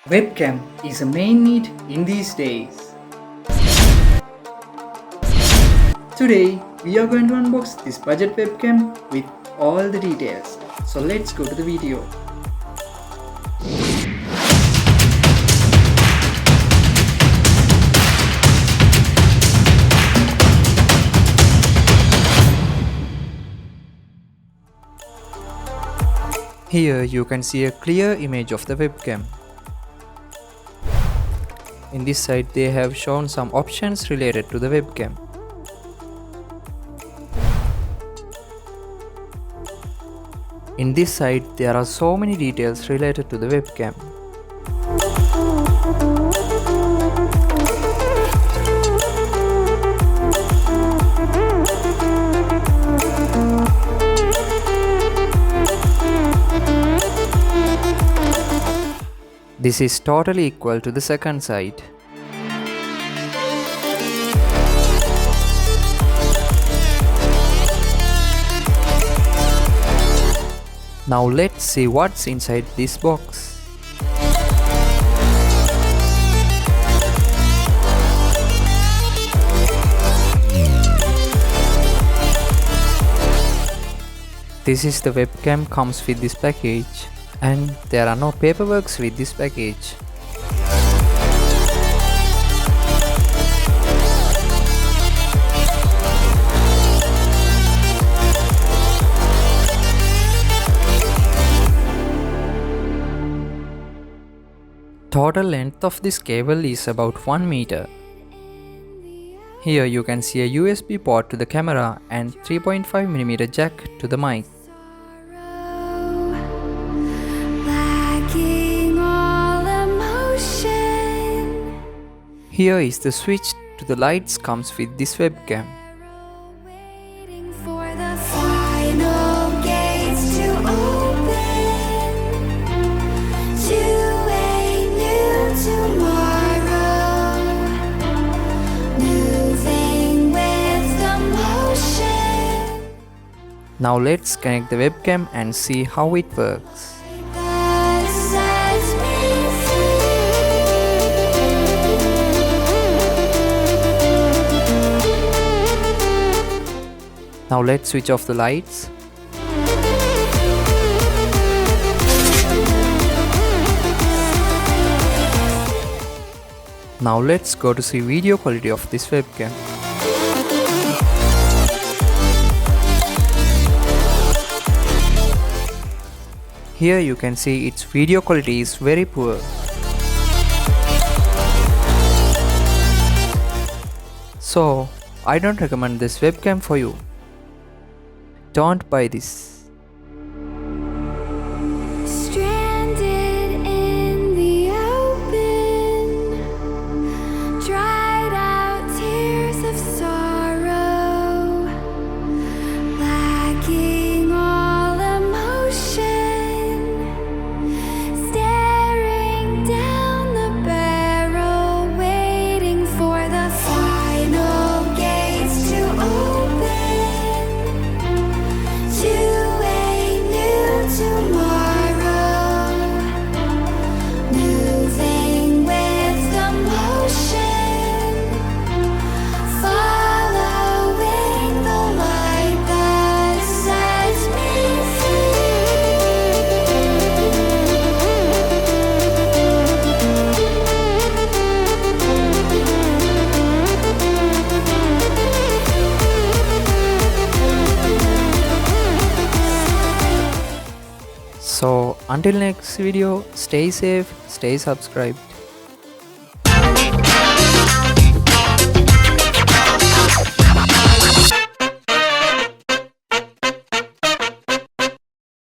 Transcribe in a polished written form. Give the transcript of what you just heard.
Webcam is a main need in these days. Today we are going to unbox this budget webcam with all the details. So let's go to the video. Here you can see a clear image of the webcam. In this side they have shown some options related to the webcam. In this side there are so many details related to the webcam. This is totally equal to the second side. Now let's see what's inside this box. This is the webcam comes with this package. And there are no paperworks with this package. Total length of this cable is about 1 meter. Here you can see a USB port to the camera and 3.5mm jack to the mic. Here is the switch to the lights comes with this webcam. Now let's connect the webcam and see how it works. Now let's switch off the lights. Now let's go to see video quality of this webcam. Here you can see its video quality is very poor. So I don't recommend this webcam for you. Don't buy this. Stranded in the open, dried out tears of sorrow, lacking all emotion, staring down the barrel, waiting for the final gates to open. So until next video, stay safe, stay subscribed.